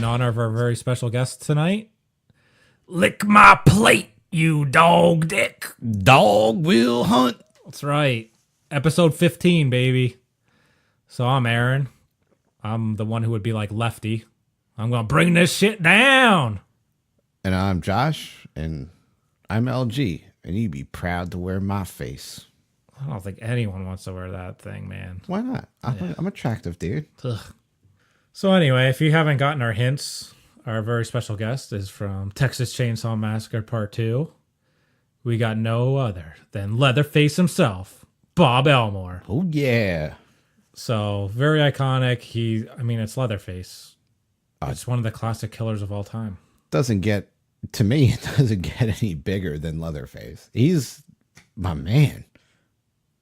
honor of our very special guest tonight. Lick my plate, you dog dick. Dog will hunt. That's right. Episode 15, baby. So I'm Aaron. I'm the one who would be like Lefty. I'm going to bring this shit down. And I'm Josh, and I'm LG, and you'd be proud to wear my face. I don't think anyone wants to wear that thing, man. Why not? I'm attractive, dude. Ugh. So anyway, if you haven't gotten our hints, our very special guest is from Texas Chainsaw Massacre Part 2. We got no other than Leatherface himself, Bob Elmore. Oh, yeah. So, very iconic. It's Leatherface. It's one of the classic killers of all time. To me, it doesn't get any bigger than Leatherface. He's my man.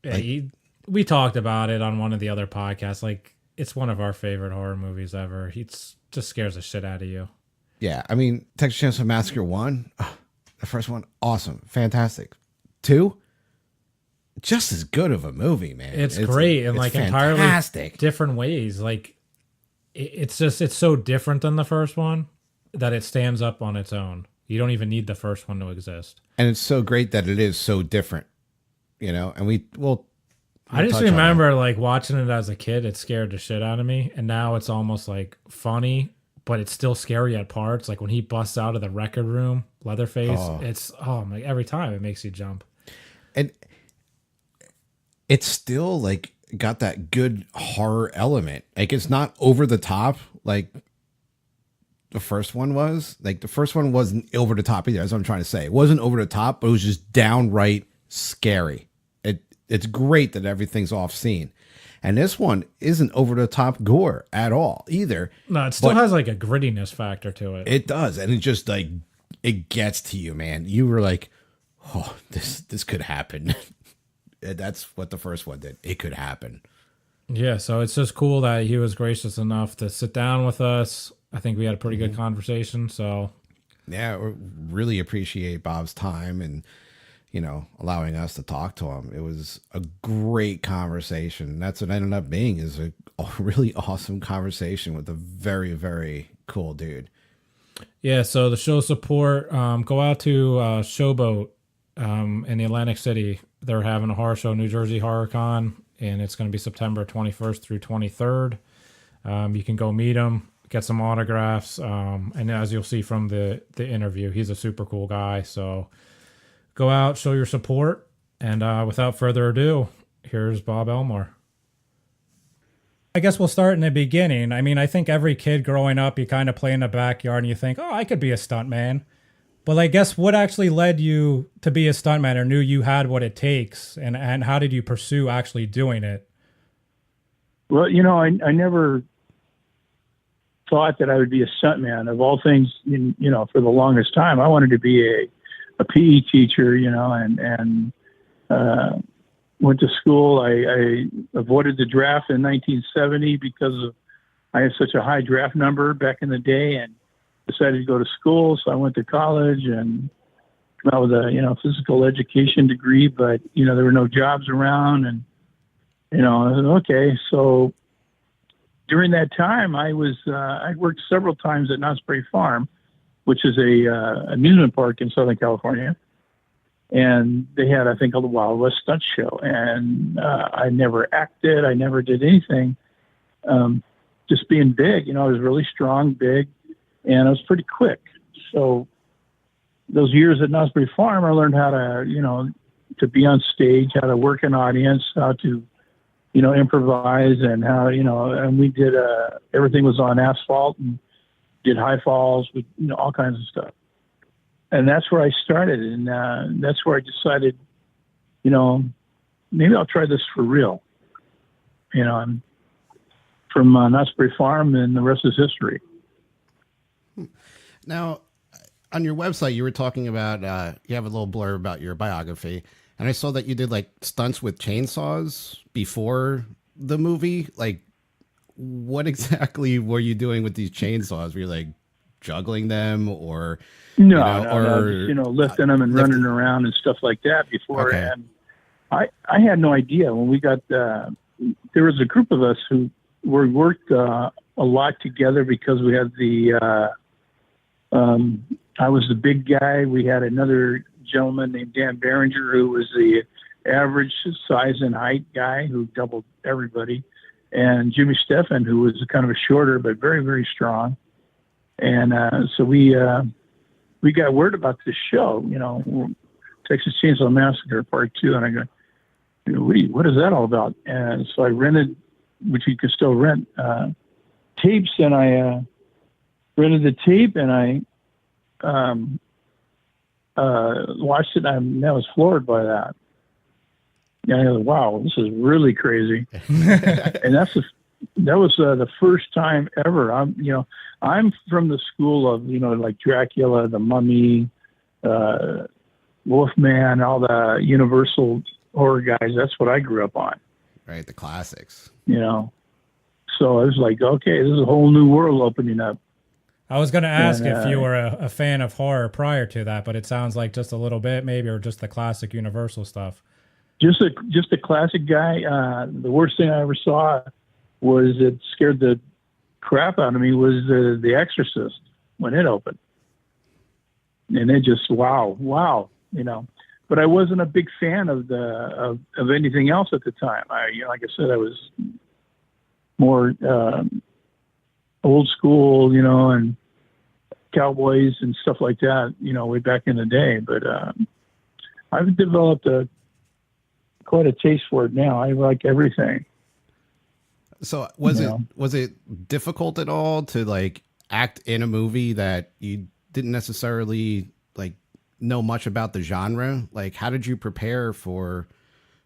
Yeah, we talked about it on one of the other podcasts. Like, it's one of our favorite horror movies ever. He just scares the shit out of you. Yeah, I mean, Texas Chainsaw Massacre 1, the first one, awesome, fantastic. 2, just as good of a movie, man. It's great in like entirely fantastic. Different ways. Like, it's so different than the first one that it stands up on its own. You don't even need the first one to exist. And it's so great that it is so different, and I just remember like watching it as a kid. It scared the shit out of me, and now it's almost like funny, but it's still scary at parts. Like when he busts out of the record room, Leatherface. It's every time it makes you jump. And it's still like got that good horror element. Like it's not over the top like the first one was. Like the first one wasn't over the top either. That's what I'm trying to say. It wasn't over the top, but it was just downright scary. It's great that everything's off scene. And this one isn't over the top gore at all either. No, it still has like a grittiness factor to it. It does. And it just like, it gets to you, man. You were like, oh, this could happen. That's what the first one did. It could happen. Yeah. So it's just cool that he was gracious enough to sit down with us. I think we had a pretty good conversation. So yeah, we really appreciate Bob's time and, allowing us to talk to him. It was a great conversation. That's what it ended up being, is a really awesome conversation with a very, very cool dude. Yeah, so the show support, go out to Showboat in the Atlantic City. They're having a horror show, New Jersey Horror Con, and it's going to be September 21st through 23rd. You can go meet him, get some autographs, and as you'll see from the interview, he's a super cool guy, so go out, show your support, and without further ado, here's Bob Elmore. I guess we'll start in the beginning. I mean, I think every kid growing up, you kind of play in the backyard and you think, oh, I could be a stuntman. But I guess what actually led you to be a stuntman or knew you had what it takes, and how did you pursue actually doing it? Well, I never thought that I would be a stuntman. Of all things, for the longest time, I wanted to be a PE teacher, and went to school. I avoided the draft in 1970 because I had such a high draft number back in the day, and decided to go to school. So I went to college and came out with a physical education degree, but there were no jobs around, and I said, okay. So during that time, I worked several times at Knott's Berry Farm, which is a amusement park in Southern California. And they had, I think, called the Wild West Stunt Show. And I never acted. I never did anything. Just being big, I was really strong, big, and I was pretty quick. So those years at Knott's Berry Farm, I learned how to be on stage, how to work an audience, how to, improvise, and how, and we did, everything was on asphalt and did high falls with, all kinds of stuff. And that's where I started. And that's where I decided, maybe I'll try this for real. I'm from Knott's Berry Farm, and the rest is history. Now, on your website, you were talking about, you have a little blurb about your biography. And I saw that you did like stunts with chainsaws before the movie. Like, what exactly were you doing with these chainsaws? Were you like juggling them, or no, just, lifting them and running around and stuff like that before? Okay. And I had no idea when we got. There was a group of us who we worked a lot together because we had I was the big guy. We had another gentleman named Dan Behringer, who was the average size and height guy who doubled everybody, and Jimmy Steffen, who was kind of a shorter but very, very strong. And so we got word about this show, Texas Chainsaw Massacre Part 2, and I go, what is that all about? And so I rented, which you can still rent, tapes, and I rented the tape, and I watched it, and I was floored by that. And I go, wow, this is really crazy. And that was the first time ever. I'm from the school of, like Dracula, the Mummy, Wolfman, all the Universal horror guys. That's what I grew up on. Right, the classics. So I was like, okay, this is a whole new world opening up. I was going to ask if you were a fan of horror prior to that, but it sounds like just a little bit, maybe, or just the classic Universal stuff. Just a classic guy. The worst thing I ever saw was it scared the crap out of me was The Exorcist when it opened, and it just wow. But I wasn't a big fan of anything else at the time. Like I said, I was more old school, and cowboys and stuff like that, way back in the day. But I've developed quite a taste for it now. I like everything. So was it difficult at all to like act in a movie that you didn't necessarily like know much about the genre? Like, how did you prepare for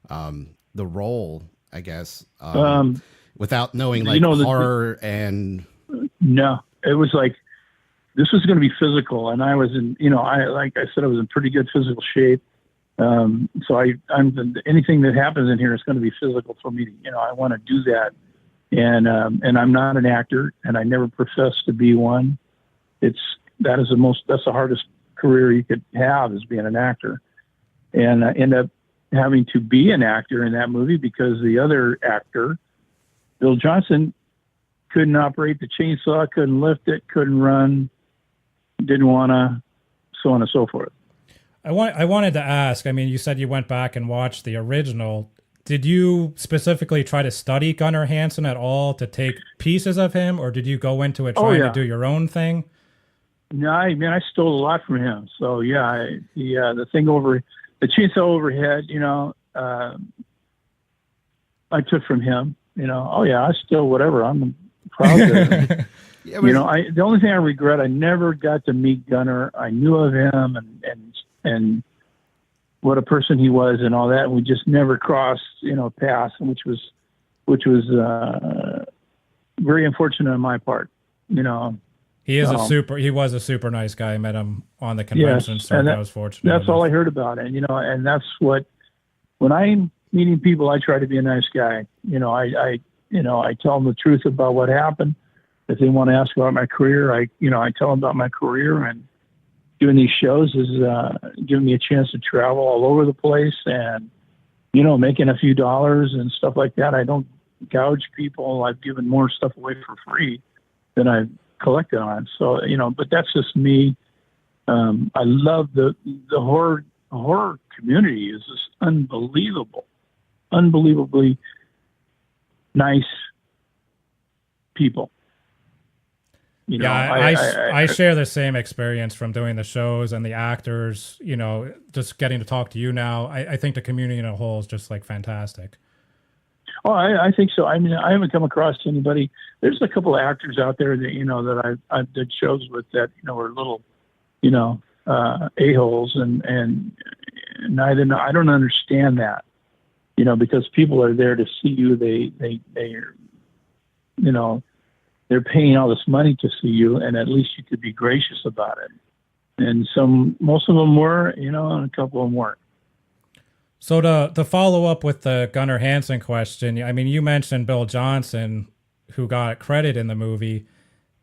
the role, I guess, without knowing like horror and... No, it was like, this was going to be physical. And I was in, like I said, I was in pretty good physical shape. So anything that happens in here is going to be physical for me. I want to do that. And I'm not an actor, and I never professed to be one. That's the hardest career you could have, is being an actor. And I end up having to be an actor in that movie because the other actor, Bill Johnson, couldn't operate the chainsaw, couldn't lift it, couldn't run, didn't want to, so on and so forth. I wanted to ask, you said you went back and watched the original. Did you specifically try to study Gunnar Hansen at all to take pieces of him, or did you go into it trying to do your own thing? No, I stole a lot from him. So the thing over the chainsaw overhead, I took from him. I still whatever. I'm proud of it. The only thing I regret, I never got to meet Gunnar. I knew of him and what a person he was and all that. And we just never crossed, paths, which was very unfortunate on my part. He was a super nice guy. I met him on the convention, so I was fortunate. That's all I heard about it. And that's what, when I'm meeting people, I try to be a nice guy. I tell them the truth about what happened. If they want to ask about my career, I tell them about my career, and doing these shows is giving me a chance to travel all over the place and, making a few dollars and stuff like that. I don't gouge people. I've given more stuff away for free than I've collected on. So, but that's just me. I love the horror community is just unbelievably nice people. I share the same experience from doing the shows and the actors, just getting to talk to you now. I think the community in a whole is just like fantastic. Oh, I think so. I haven't come across anybody. There's a couple of actors out there that, that I've did shows with that, were little, a-holes and I don't understand that, because people are there to see you. They're they're paying all this money to see you, and at least you could be gracious about it. And most of them were, and a couple of them weren't. So to follow up with the Gunnar Hansen question, you mentioned Bill Johnson, who got credit in the movie,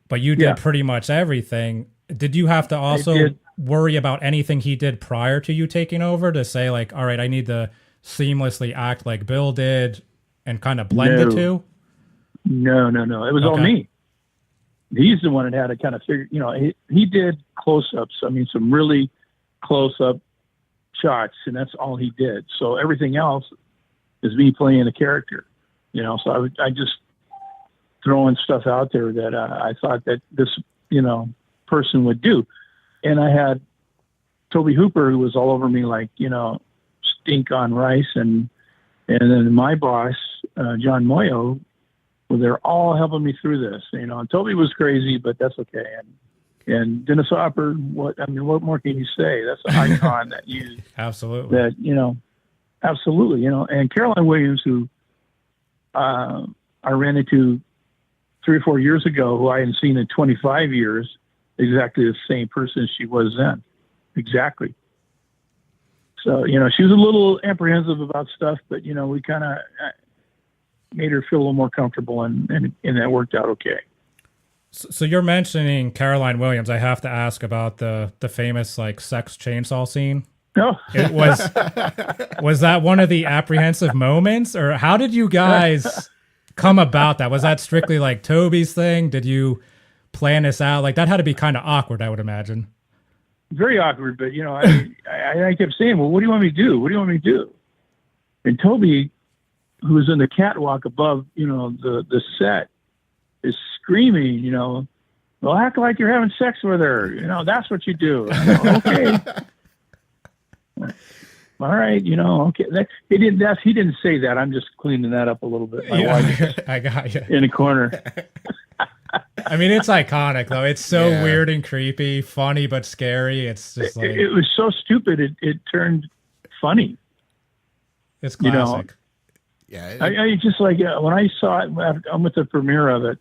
but you did pretty much everything. Did you have to also worry about anything he did prior to you taking over to say like, all right, I need to seamlessly act like Bill did and kind of blend the two? No. It was all Okay. me. He's the one that had to kind of figure, he did close-ups. I mean, some really close-up shots, and that's all he did. So everything else is me playing a character, so I just throwing stuff out there that I thought that this, person would do. And I had Toby Hooper, who was all over me like, stink on rice. And then my boss, John Moyo, well, they're all helping me through this, and Toby was crazy, but that's okay. And Dennis Hopper, what more can you say? That's an icon that you, Absolutely. that, absolutely, and Caroline Williams, who I ran into 3 or 4 years ago, who I hadn't seen in 25 years, exactly the same person she was then. Exactly. So, she was a little apprehensive about stuff, but, we kind of made her feel a little more comfortable, and that worked out okay. So you're mentioning Caroline Williams. I have to ask about the famous like sex chainsaw scene. No. It was that one of the apprehensive moments, or how did you guys come about that? Was that strictly like Toby's thing? Did you plan this out? Like that had to be kind of awkward, I would imagine. Very awkward, but I kept saying, well, what do you want me to do? What do you want me to do? And Toby, who was in the catwalk above, the set, is screaming, well, act like you're having sex with her. That's what you do. Okay. All right. Okay. He didn't say that. I'm just cleaning that up a little bit. My wife I got you. in the corner. I mean, it's iconic though. It's so weird and creepy, funny, but scary. It's just like, it was so stupid. It turned funny. It's classic. Yeah. I just like, when I saw it, I'm with the premiere of it,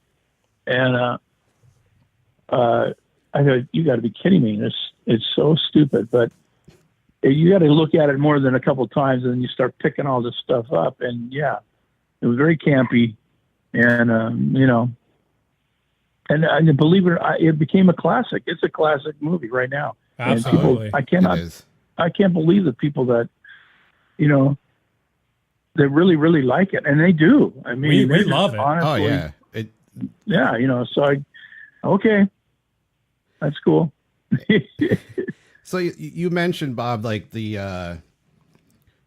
and I go, you got to be kidding me. It's so stupid, but you got to look at it more than a couple of times, and then you start picking all this stuff up. And yeah, it was very campy, and and believe it or not, it became a classic. It's a classic movie right now. Absolutely. And people, I can't believe the people that, that really, really like it. And they do. I mean, we love it. Honestly, Oh yeah. So okay, that's cool. So you mentioned, Bob, like the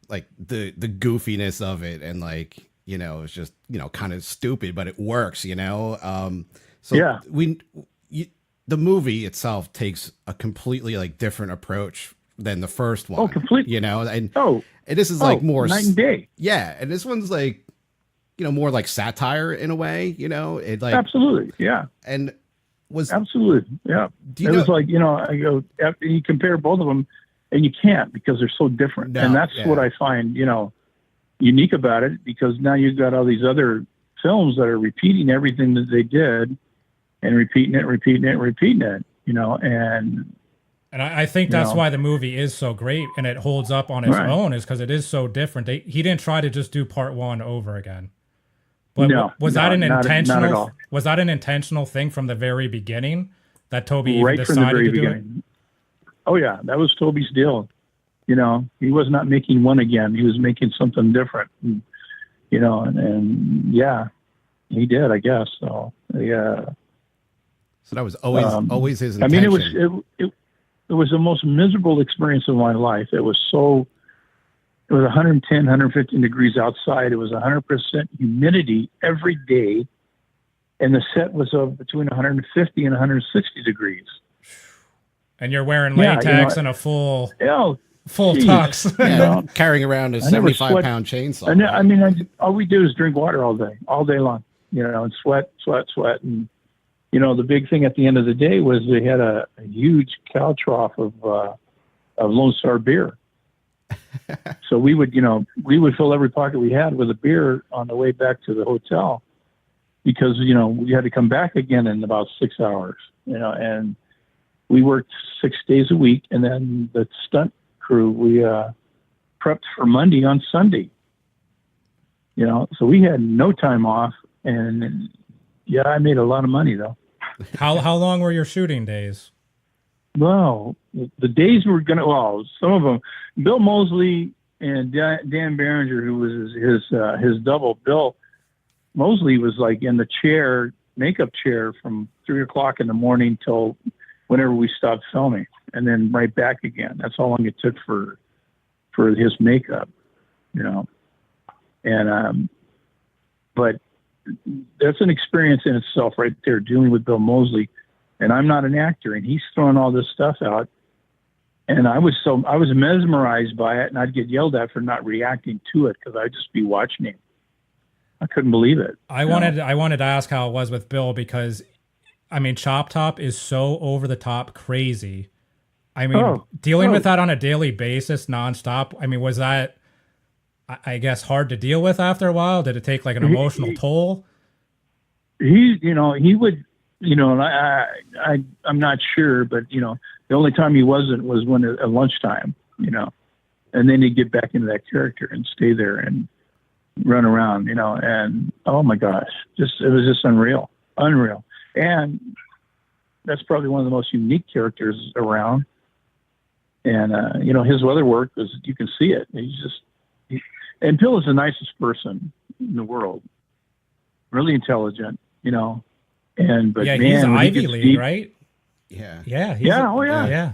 goofiness of it, and like, it's just, kind of stupid, but it works, So Yeah. The movie itself takes a completely like different approach than the first one. Oh, completely. And and this is like more night and day. Yeah, and this one's like, more like satire in a way. It like Absolutely, yeah. And was Absolutely, yeah. Do you was like, I go, after you compare both of them, and you can't, because they're so different. No, and that's what I find, unique about it, because now you've got all these other films that are repeating everything that they did, and repeating it, And I think that's why the movie is so great and it holds up on its own, is because it is so different. He didn't try to just do part one over again. But was that an intentional? Not at all. Was that an intentional thing from the very beginning that Toby Right even from the decided very to do beginning. Oh yeah, that was Toby's deal. He was not making one again. He was making something different. And, and yeah, he did, I guess. So yeah. So that was always his intention. I mean, it was the most miserable experience of my life. It was 110, 115 degrees outside. It was 100% humidity every day. And the set was between 150 and 160 degrees. And you're wearing latex and a full tux. Yeah, carrying around a 75-pound chainsaw. All we do is drink water all day long, and sweat. And, the big thing at the end of the day was they had a huge cow trough of Lone Star beer. So we would fill every pocket we had with a beer on the way back to the hotel, because, we had to come back again in about 6 hours, and we worked 6 days a week. And then the stunt crew, we prepped for Monday on Sunday, so we had no time off. And yeah, I made a lot of money though. How long were your shooting days? Well, the days were some of them, Bill Mosley and Dan Berenger, who was his double. Bill Mosley was like in the chair, makeup chair, from 3 o'clock in the morning till whenever we stopped filming, and then right back again. That's how long it took for his makeup, you know. And but that's an experience in itself, right there, dealing with Bill Mosley. And I'm not an actor, and he's throwing all this stuff out. And I was mesmerized by it, and I'd get yelled at for not reacting to it because I'd just be watching him. I couldn't believe it. I wanted to ask how it was with Bill, because I mean, Chop Top is so over the top crazy. I mean, dealing with that on a daily basis, nonstop. I mean, was that, I guess, hard to deal with after a while? Did it take like an emotional toll? He would, and I'm not sure, but the only time he wasn't was when at lunchtime, and then he'd get back into that character and stay there and run around, and oh my gosh, it was just unreal. And that's probably one of the most unique characters around. And, his other work is, you can see it. And Bill is the nicest person in the world. Really intelligent, but yeah, man, he's Ivy League, right? Yeah. Yeah. Yeah.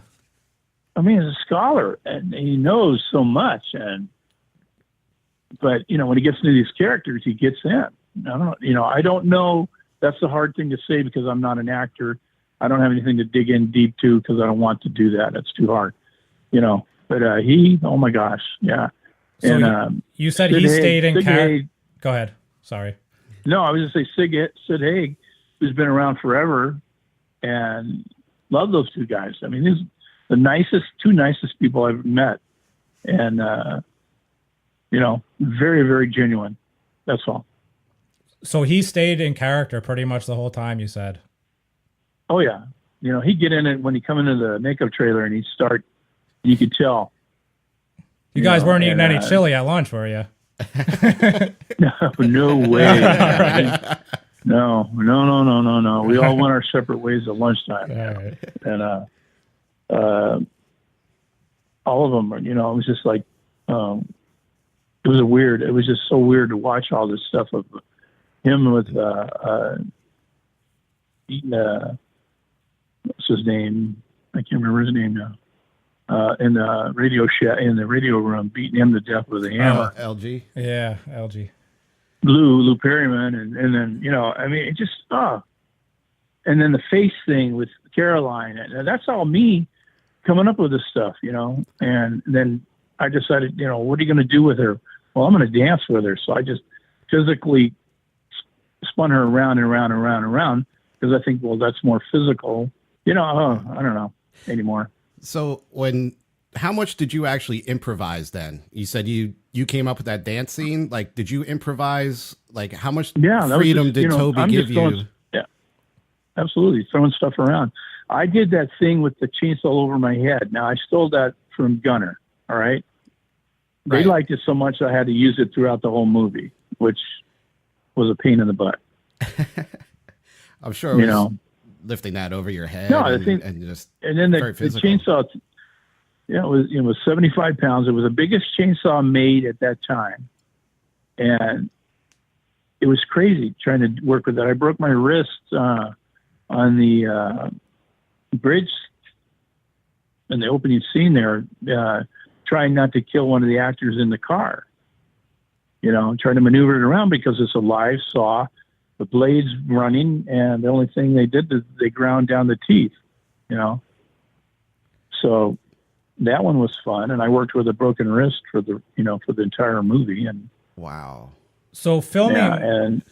I mean, he's a scholar and he knows so much. But when he gets into these characters, he gets in. I don't know. That's the hard thing to say because I'm not an actor. I don't have anything to dig in deep to because I don't want to do that. It's too hard, But oh my gosh, yeah. So and you said he stayed in character. Go ahead. Sorry. No, I was going to say Sid Haig, who's been around forever, and love those two guys. I mean, these the two nicest people I've met, and very, very genuine. That's all. So he stayed in character pretty much the whole time, you said? Oh, yeah. He'd get in it when he'd come into the makeup trailer and he'd start, you could tell. You guys weren't eating any chili at lunch, were you? No way. Right. No. We all went our separate ways at lunchtime. Right. And all of them, it was just like, it was just so weird to watch all this stuff of him with eating what's his name? I can't remember his name now. In the radio room, beating him to death with a hammer. LG. Yeah, LG. Lou Perryman, and then it just and then the face thing with Caroline, and that's all me coming up with this stuff, And then I decided, what are you going to do with her? Well, I'm going to dance with her, so I just physically spun her around and around and around and around because I think, well, that's more physical. I don't know anymore. So how much did you actually improvise then? You said you came up with that dance scene. Like, did you improvise? Like, how much freedom did Toby give you? Yeah, absolutely. Throwing stuff around. I did that thing with the chainsaw over my head. Now, I stole that from Gunner. All right. They liked it so much I had to use it throughout the whole movie, which was a pain in the butt. I'm sure it was lifting that over your head. No, and then the chainsaw. Yeah, it was 75 pounds. It was the biggest chainsaw made at that time, and it was crazy trying to work with that. I broke my wrist on the bridge in the opening scene there, trying not to kill one of the actors in the car. Trying to maneuver it around because it's a live saw, the blades running, and the only thing they did is they ground down the teeth. So that one was fun, and I worked with a broken wrist for the entire movie. And wow. So filming and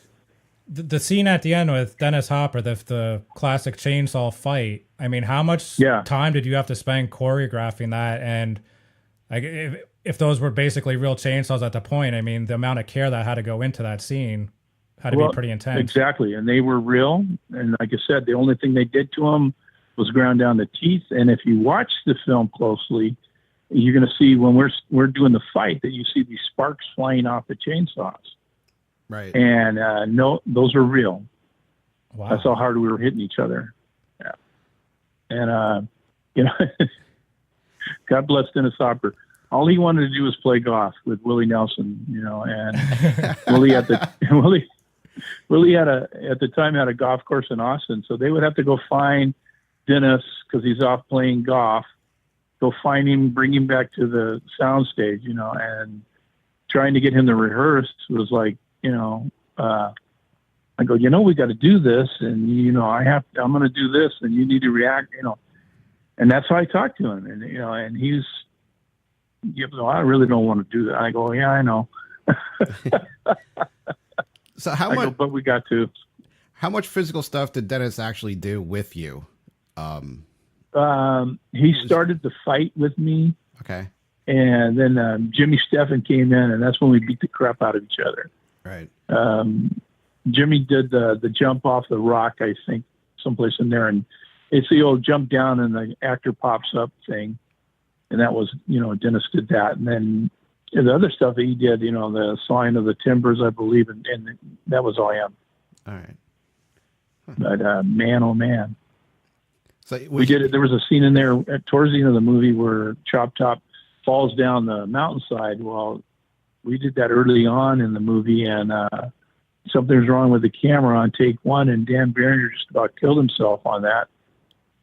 the scene at the end with Dennis Hopper, the classic chainsaw fight. I mean, how much time did you have to spend choreographing that? And like, if those were basically real chainsaws at the point, I mean, the amount of care that had to go into that scene had to be pretty intense. Exactly, and they were real. And like I said, the only thing they did to them was ground down the teeth. And if you watch the film closely, you're going to see when we're doing the fight that you see these sparks flying off the chainsaws. Right. And no, those are real. Wow. That's how hard we were hitting each other. Yeah. And God bless Dennis Hopper. All he wanted to do was play golf with Willie Nelson, and Willie Willie at the time had a golf course in Austin, so they would have to go find Dennis because he's off playing golf. Go find him, bring him back to the sound stage, and trying to get him to rehearse was like, I go, we got to do this, and I'm going to do this, and you need to react, and that's how I talked to him, and and he's, I really don't want to do that. I go, yeah, I know. So how much? But we got to. How much physical stuff did Dennis actually do with you? He started the fight with me. Okay. And then Jimmy Steffen came in, and that's when we beat the crap out of each other. Right. Jimmy did the jump off the rock, I think, someplace in there, and it's the old jump down and the actor pops up thing, and that was, Dennis did that, and then the other stuff that he did, the Sign of the Timbers, I believe, and that was all him. All right. Huh. But man, oh man, so we did it. There was a scene in there towards the end of the movie where Chop Top falls down the mountainside. Well, we did that early on in the movie, and something was wrong with the camera on take one, and Dan Berringer just about killed himself on that.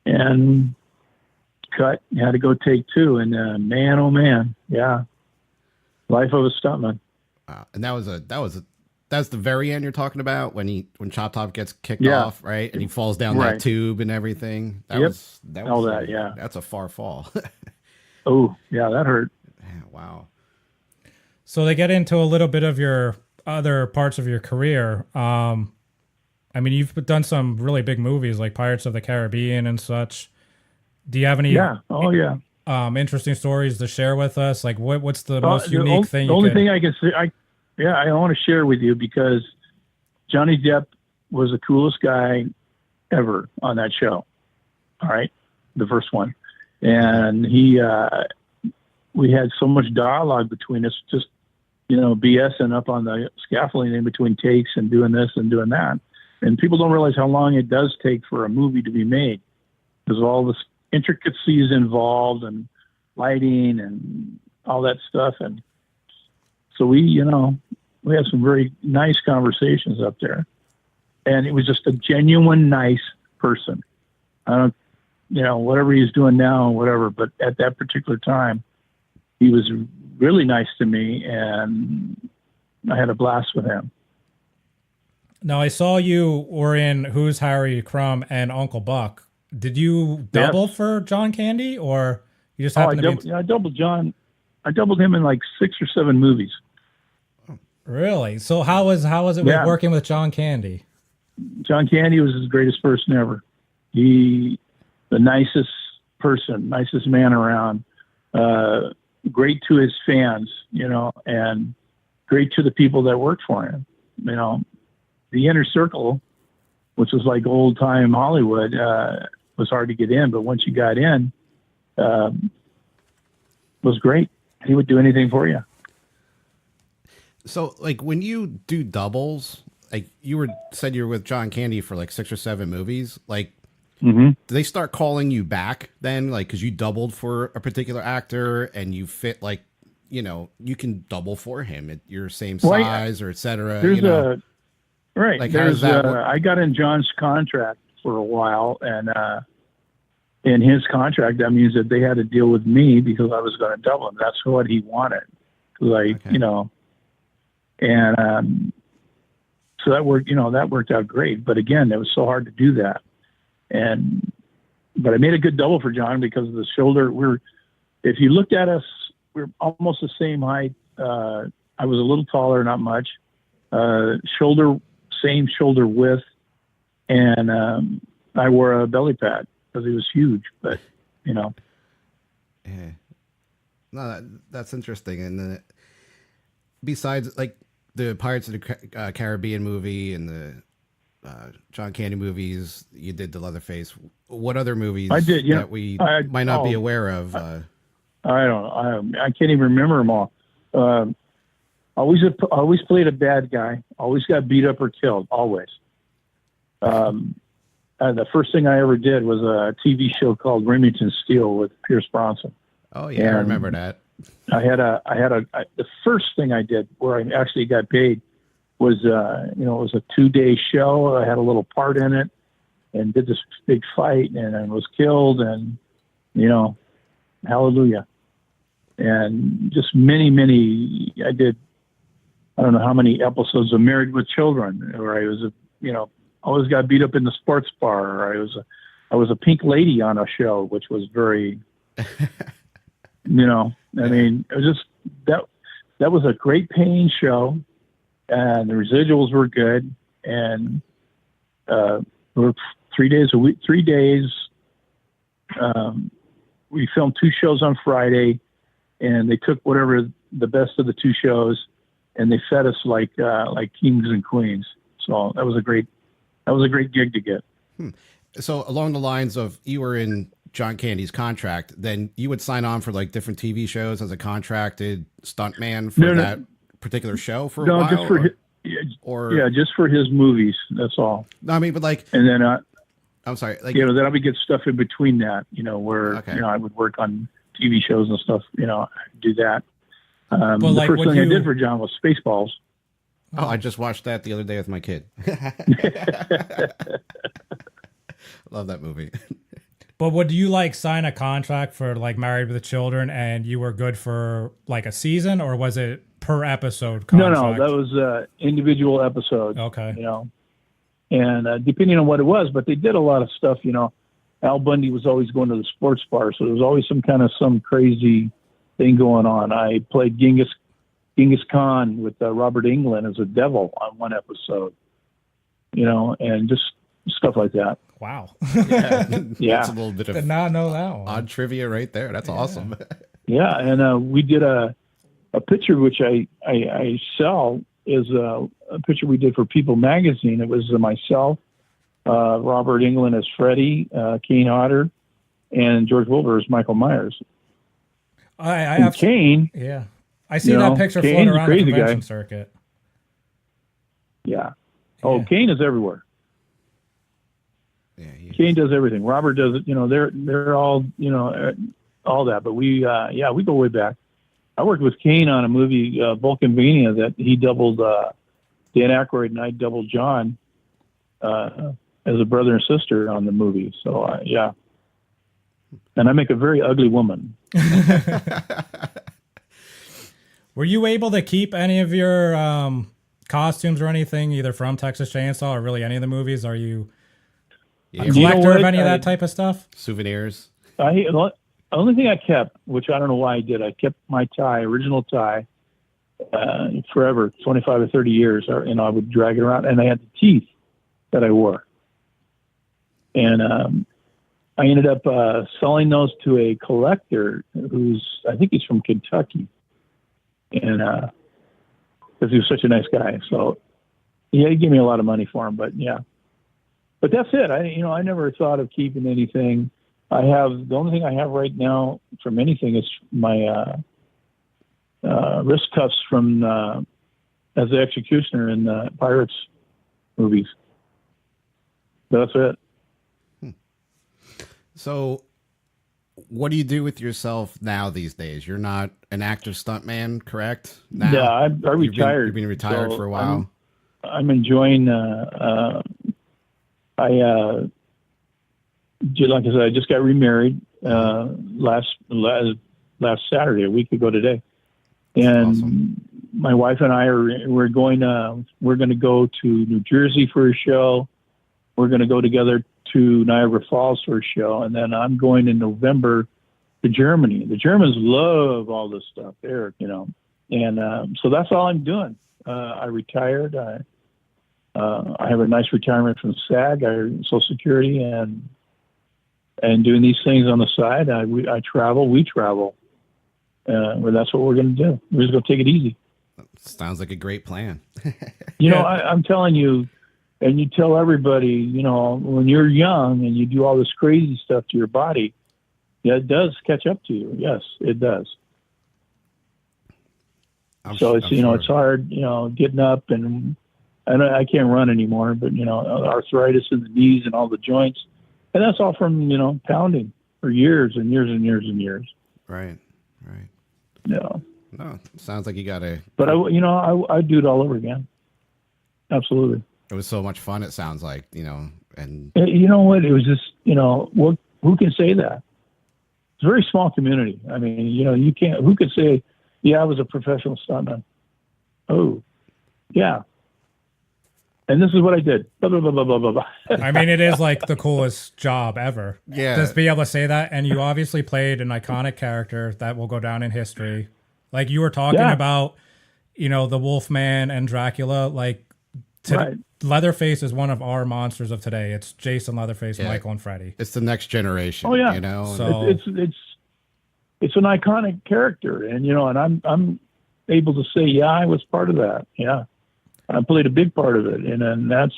And cut, had to go take two, and man, oh man, yeah, life of a stuntman. Wow. And that's the very end you're talking about when Chop Top gets kicked off, right? And he falls down that tube and everything. That was all that, yeah. That's a far fall. Oh, yeah, that hurt. Yeah, wow. So they get into a little bit of your other parts of your career. I mean, you've done some really big movies like Pirates of the Caribbean and such. Do you have any interesting stories to share with us? Like what's the most unique thing? The only thing I can say, I want to share with you, because Johnny Depp was the coolest guy ever on that show. All right. The first one. And we had so much dialogue between us, just, BSing up on the scaffolding in between takes and doing this and doing that. And people don't realize how long it does take for a movie to be made, because all the intricacies involved and lighting and all that stuff. And so we had some very nice conversations up there, and it was just a genuine, nice person. I don't, whatever he's doing now, whatever, but at that particular time, he was really nice to me, and I had a blast with him. Now, I saw you were in Who's Harry Crumb and Uncle Buck. Did you double for John Candy, or you just happened to be? I doubled John. I doubled him in like 6 or 7 movies. Really? So how was it with working with John Candy? John Candy was his greatest person ever. He, the nicest person, nicest man around. Great to his fans, and great to the people that worked for him. The inner circle, which was like old time Hollywood, was hard to get in, but once you got in, was great. He would do anything for you. So, like, when you do doubles, like said you were with John Candy for like 6 or 7 movies, like, do they start calling you back then? Like, because you doubled for a particular actor and you fit, like, you can double for him at your same size or et cetera. There's right. Like, there's I got in John's contract for a while, and in his contract, that means that they had to deal with me because I was going to double him. That's what he wanted. Like, and so that worked out great. But again, it was so hard to do that. But I made a good double for John because of the shoulder. If you looked at us, we're almost the same height. I was a little taller, not much. Same shoulder width, and I wore a belly pad because he was huge. But yeah, no, that's interesting. And besides, like, the Pirates of the Caribbean movie and the John Candy movies, you did the Leatherface. What other movies I did, that we might not be aware of? I don't know. I can't even remember them all. Always played a bad guy. Always got beat up or killed. Always. The first thing I ever did was a TV show called Remington Steele with Pierce Bronson. Oh yeah, I remember that. The first thing I did where I actually got paid was, it was a 2-day show. I had a little part in it and did this big fight and I was killed and, hallelujah. And just many, I don't know how many episodes of Married with Children, where I was, always got beat up in the sports bar. Or I was a pink lady on a show, which was very, I mean, it was just, that was a great paying show and the residuals were good. And, we were 3 days a week, 3 days. We filmed 2 shows on Friday and they took whatever the best of the 2 shows and they fed us like kings and queens. So that was a great gig to get. So along the lines of you were in John Candy's contract, then you would sign on for like different TV shows as a contracted stuntman for that particular show for a while? Just for just for his movies. That's all. No, I mean, but like, and then I'm sorry, like, then I would get stuff in between that, where, I would work on TV shows and stuff, do that. The first thing I did for John was Spaceballs. Oh, I just watched that the other day with my kid. Love that movie. But would you like sign a contract for like Married with Children and you were good for like a season, or was it per episode contract? No, that was individual episodes. Okay. And depending on what it was, but they did a lot of stuff, Al Bundy was always going to the sports bar. So there was always some crazy thing going on. I played Genghis Khan with Robert Englund as a devil on one episode, and just stuff like that. Wow. Yeah. That's a little bit of did not know that one. Odd trivia right there. That's awesome. Yeah. And we did a picture, which I sell, is a picture we did for People magazine. It was myself, Robert Englund as Freddy, Kane Hodder, and George Wilbur as Michael Myers. I have Kane. Yeah. I see that picture floating around the convention circuit. Yeah. Oh, Kane is everywhere. Yeah, Kane does everything. Robert does it. They're all, all that. But we go way back. I worked with Kane on a movie, Vulcanvania, that he doubled Dan Aykroyd and I doubled John as a brother and sister on the movie. So, yeah. And I make a very ugly woman. Were you able to keep any of your costumes or anything, either from Texas Chainsaw or really any of the movies? Are you a collector of any of that type of stuff? Souvenirs? The only thing I kept, which I don't know why I did, I kept my tie, original tie, forever, 25 or 30 years, and I would drag it around. And I had the teeth that I wore. And I ended up selling those to a collector I think he's from Kentucky. And because he was such a nice guy. So, yeah, he gave me a lot of money for him. But, yeah. But that's it. I never thought of keeping anything. The only thing I have right now from anything is my wrist cuffs from as the executioner in the Pirates movies. That's it. So what do you do with yourself now these days? You're not an active stuntman, correct? Now, yeah, I retired. You've been retired for a while. I'm enjoying, like I said, I just got remarried last Saturday, a week ago today. And awesome. My wife and I we're going to go to New Jersey for a show. We're going to go together to Niagara Falls for a show. And then I'm going in November to Germany. The Germans love all this stuff there, and so that's all I'm doing. I retired. I have a nice retirement from SAG, Social Security, and doing these things on the side. I travel. We travel. Well, that's what we're going to do. We're just going to take it easy. Sounds like a great plan. I'm telling you, and you tell everybody, when you're young and you do all this crazy stuff to your body, yeah, it does catch up to you. Yes, it does. It's it's hard, getting up, and I can't run anymore, but arthritis in the knees and all the joints, and that's all from pounding for years and years and years and years. Right. Yeah. No, sounds like you got to. But I do it all over again. absolutely. It was so much fun. It sounds like, and You know what? It was just, who can say that? It's a very small community. I mean, you can't, who could say, yeah, I was a professional stuntman? Oh, yeah. And this is what I did. Blah, blah, blah, blah, blah, blah, blah. I mean, it is like the coolest job ever. Yeah. Just be able to say that. And you obviously played an iconic character that will go down in history. Like you were talking Yeah. about, the Wolfman and Dracula. Like Right. Leatherface is one of our monsters of today. It's Jason, Leatherface, Michael, and Freddy. it's the next generation. Oh, yeah. So It's an iconic character, and and I'm able to say, yeah, I was part of that. Yeah, I played a big part of it, and that's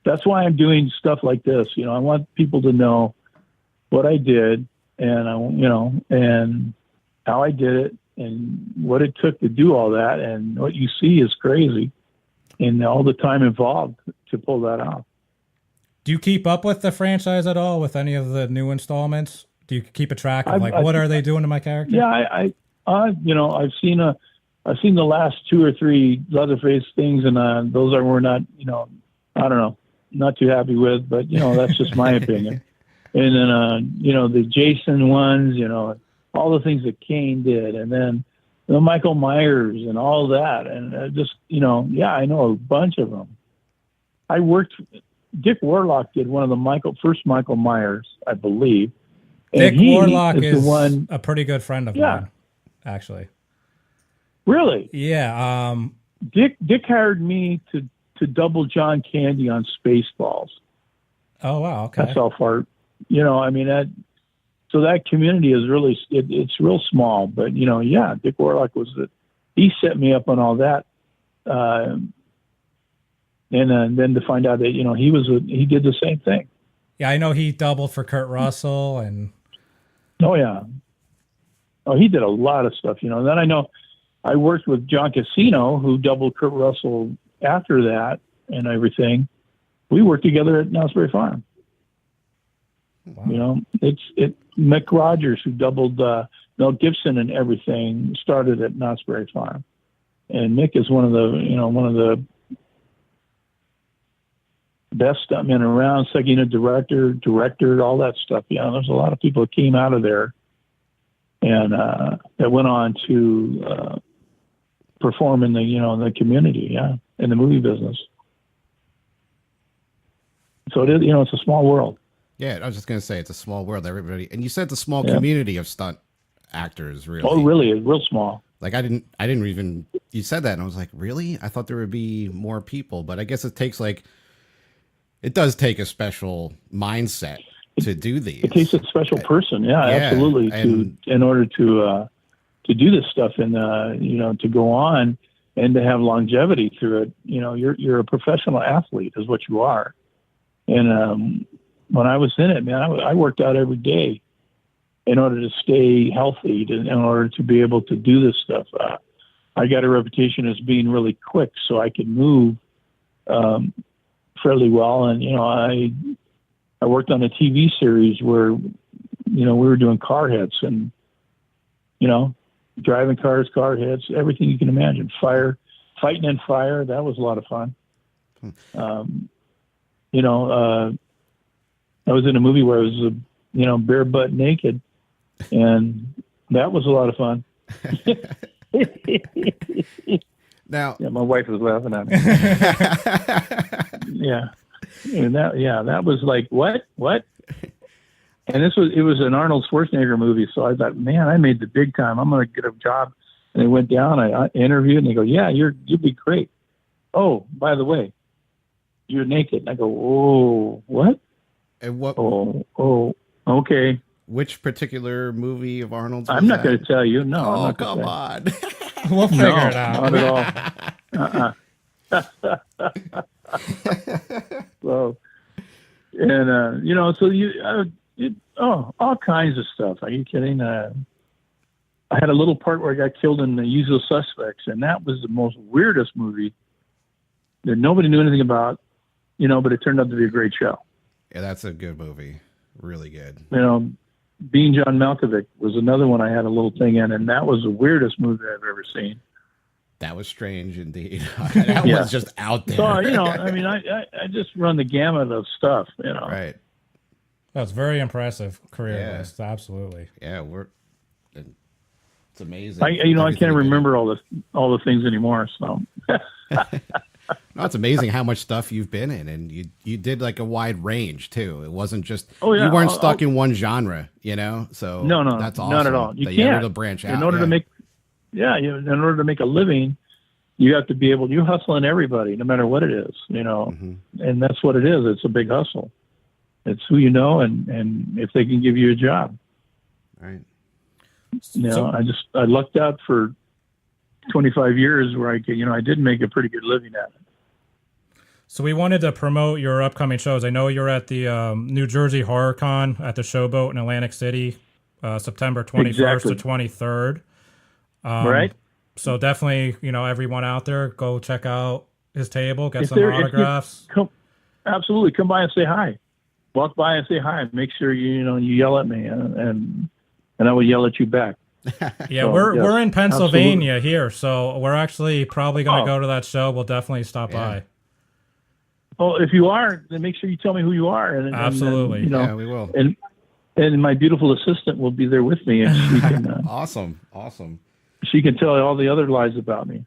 that's why I'm doing stuff like this. I want people to know what I did, and and how I did it, and what it took to do all that, and what you see is crazy, and all the time involved to pull that off. do you keep up with the franchise at all with any of the new installments? Do you keep a track of what are they doing to my character? Yeah, I've seen the last 2 or 3 Leatherface things, and those were not, I don't know, not too happy with, but that's just my opinion. And then the Jason ones, all the things that Kane did, and then Michael Myers and all that, and just yeah, I know a bunch of them. Dick Warlock did one of the first Michael Myers, I believe. Dick Warlock is the one, a pretty good friend of mine, actually. Really? Yeah. Dick hired me to double John Candy on Spaceballs. Oh wow. Okay. That's how far. I mean so that community is really it's real small, but yeah, Dick Warlock he set me up on all that, and then to find out that he did the same thing. Yeah, I know he doubled for Kurt Russell and. Oh yeah. Oh, he did a lot of stuff. Then I know I worked with John Casino, who doubled Kurt Russell after that and everything. We worked together at Knott's Berry Farm. Wow. Mick Rogers, who doubled Mel Gibson and everything, started at Knott's Berry Farm. And Mick is one of the best stuntmen around, second unit director, all that stuff. There's a lot of people that came out of there and that went on to perform in the in the community, in the movie business. So it is, it's a small world. Yeah, I was just gonna say it's a small world. Everybody, and you said it's a small community of stunt actors. Really? Oh, really? It's real small. Like I didn't even. You said that, and I was like, really? I thought there would be more people, but I guess it does take a special mindset to do these. It takes a special person, absolutely, in order to do this stuff and to go on and to have longevity through it. You're a professional athlete, is what you are. And when I was in it, man, I worked out every day in order to stay healthy, in order to be able to do this stuff. I got a reputation as being really quick, so I could move fairly well. And I worked on a TV series where we were doing car hits and driving cars, car hits, everything you can imagine. Fighting in fire, that was a lot of fun. I was in a movie where I was bare butt naked, and that was a lot of fun. Now, yeah, my wife was laughing at me. Yeah, and that was like what? And it was an Arnold Schwarzenegger movie, so I thought, man, I made the big time. I'm going to get a job. And I went down, I interviewed, and they go, yeah, you'll be great. Oh, by the way, you're naked. And I go, oh, what? And what? Oh, okay. Which particular movie of Arnold's? I'm not going to tell you. No. Oh, come on. We'll figure it out. Not at all. So, and so all kinds of stuff. Are you kidding? I had a little part where I got killed in The Usual Suspects, and that was the most weirdest movie that nobody knew anything about, but it turned out to be a great show. Yeah, that's a good movie. Really good. Being John Malkovich was another one I had a little thing in, and that was the weirdest movie I've ever seen. That was strange indeed. That Yeah. was just out there. So, I mean, I just run the gamut of stuff, Right. That's very impressive career Yeah. list. Absolutely. Yeah, it's amazing. I can't remember all the things anymore. So, no, it's amazing how much stuff you've been in, and you did like a wide range too. It wased just you weren't stuck in one genre, So no, that's awesome. not at all. You that can't were able to branch out in order to make. Yeah, in order to make a living, you have to be able. You hustle in everybody, no matter what it is, and that's what it is. It's a big hustle. It's who you know, and if they can give you a job. Right. I lucked out for 25 years where I did make a pretty good living at it. So we wanted to promote your upcoming shows. I know you're at the New Jersey Horror Con at the Showboat in Atlantic City, September 21st to 23rd. Right. So definitely, everyone out there, go check out his table, get some autographs. Absolutely. Come by and say hi. Walk by and say hi. Make sure you yell at me and I will yell at you back. Yeah, we're in Pennsylvania here, so we're actually probably going to go to that show. We'll definitely stop by. Well, if you are, then make sure you tell me who you are. Absolutely. Yeah, we will. And my beautiful assistant will be there with me, and she can. Awesome. She can tell all the other lies about me.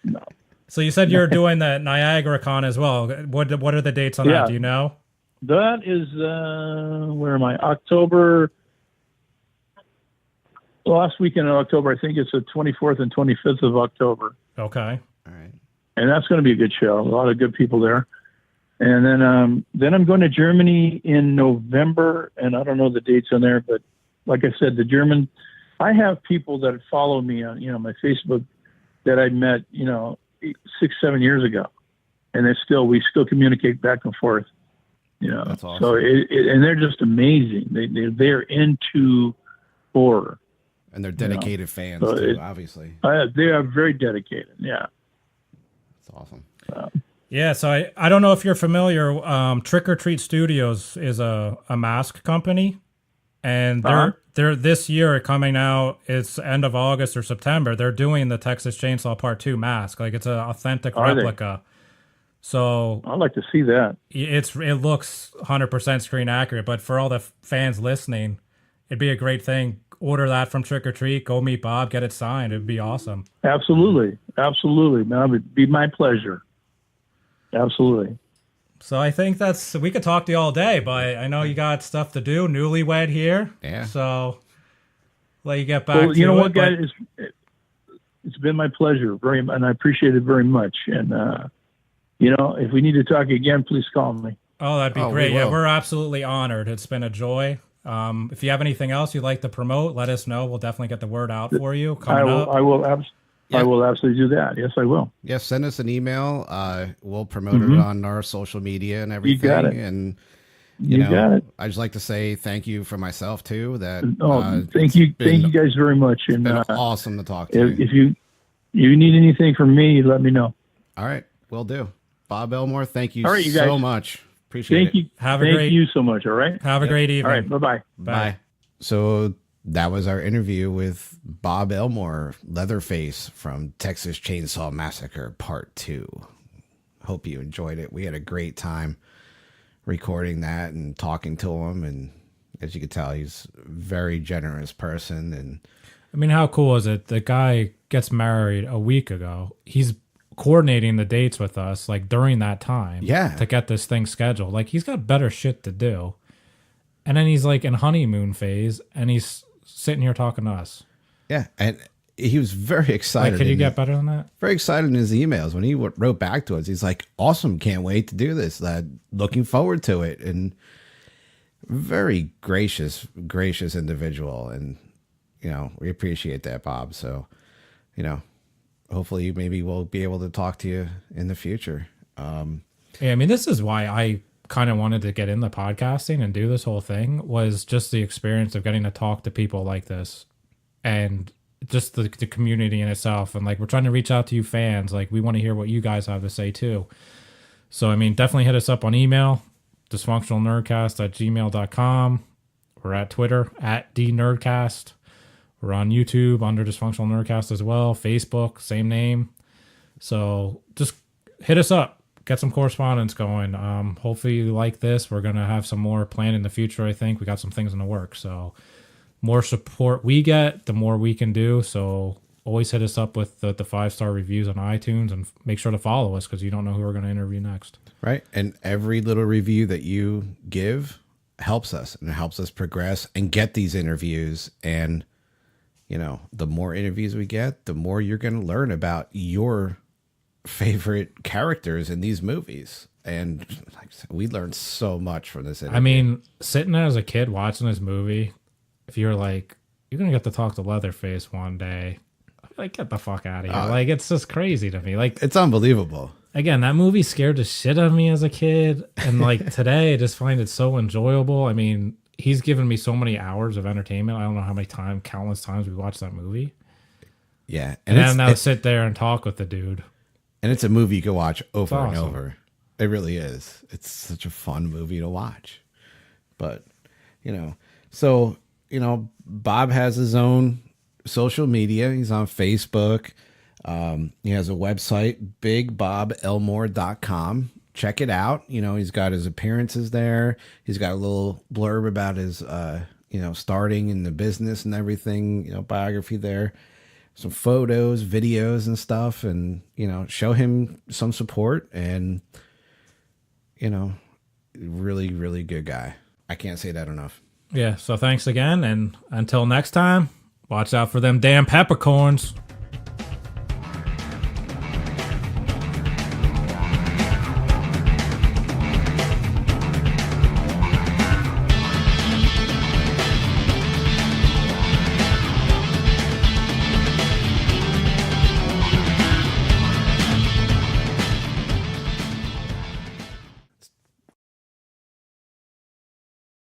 No. So you said you're doing the Niagara Con as well. What are the dates on that? Do you know? That is where am I? October. Last weekend in October, I think it's the 24th and 25th of October. Okay. All right. And that's going to be a good show. A lot of good people there. And then I'm going to Germany in November, and I don't know the dates on there, but like I said, I have people that follow me on, my Facebook that I met, 6-7 years ago, and we still communicate back and forth, That's awesome. So and they're just amazing. They're into horror. And they're dedicated fans too, obviously. They are very dedicated. Yeah. That's awesome. Yeah, so I don't know if you're familiar. Trick or Treat Studios is a mask company, and they're this year coming out. It's end of August or September. They're doing the Texas Chainsaw Part 2 mask, like it's an authentic replica. So I'd like to see that. It looks 100% screen accurate, but for all the fans listening, it'd be a great thing. Order that from Trick or Treat. Go meet Bob. Get it signed. It'd be awesome. Absolutely. Man, it would be my pleasure. Absolutely. So I think we could talk to you all day, but I know you got stuff to do. Newlywed here. Yeah. So let you get back to it. Well, you know what, guys? It's been my pleasure, and I appreciate it very much. And, if we need to talk again, please call me. Oh, that'd be great. Yeah, we're absolutely honored. It's been a joy. If you have anything else you'd like to promote, let us know. We'll definitely get the word out for you. I will absolutely do that. Yes, I will. Yes, send us an email. We'll promote it on our social media and everything. You got it. And you got it. I'd just like to say thank you for myself too. Thank you guys very much. It's been awesome to talk to you. If you need anything from me, let me know. All right, will do. Bob Elmore, thank you, you so guys. much. Appreciate it. Thank you so much. All right. Have a great evening. All right. Bye-bye. Bye. So that was our interview with Bob Elmore, Leatherface from Texas Chainsaw Massacre Part 2. Hope you enjoyed it. We had a great time recording that and talking to him. And as you can tell, he's a very generous person. And I mean, how cool is it? The guy gets married a week ago. He's coordinating the dates with us like during that time to get this thing scheduled. Like he's got better shit to do, and then he's like in honeymoon phase and he's sitting here talking to us. And he was very excited. Like, could you get better than that? Very excited in his emails when he wrote back to us. He's like, awesome, can't wait to do this, looking forward to it. And very gracious individual. And we appreciate that, Bob. So hopefully maybe we'll be able to talk to you in the future. Yeah, I mean, this is why I kind of wanted to get into podcasting and do this whole thing, was just the experience of getting to talk to people like this and just the community in itself. And like, we're trying to reach out to you fans. Like, we want to hear what you guys have to say too. So, I mean, definitely hit us up on email, dysfunctionalnerdcast@gmail.com. We're at Twitter @DNerdcast. We're on YouTube under Dysfunctional Nerdcast as well. Facebook, same name. So just hit us up. Get some correspondence going. Hopefully you like this. We're going to have some more planned in the future, I think. We got some things in the works. So more support we get, the more we can do. So always hit us up with the 5-star reviews on iTunes, and make sure to follow us because you don't know who we're going to interview next. Right. And every little review that you give helps us, and it helps us progress and get these interviews. And, you know, the more interviews we get, the more you're going to learn about your favorite characters in these movies. And like I said, we learned so much from this interview. I mean, sitting there as a kid watching this movie, if you're like, you're going to get to talk to Leatherface one day, I'd be like, get the fuck out of here. Like, it's just crazy to me. Like, it's unbelievable. Again, that movie scared the shit out of me as a kid. And like today, I just find it so enjoyable. I mean, he's given me so many hours of entertainment. I don't know how many countless times we watched that movie. Yeah. And then I'll sit there and talk with the dude. And it's a movie you can watch over It's and awesome. over. It really is. It's such a fun movie to watch. But, you know, so, you know, Bob has his own social media. He's on Facebook. He has a website, bigbobelmore.com. Check it out. You know, he's got his appearances there. He's got a little blurb about his, you know, starting in the business and everything, you know, biography there. Some photos, videos and stuff, and, you know, show him some support. And, you know, really, really good guy. I can't say that enough. Yeah. So thanks again. And until next time, watch out for them damn peppercorns.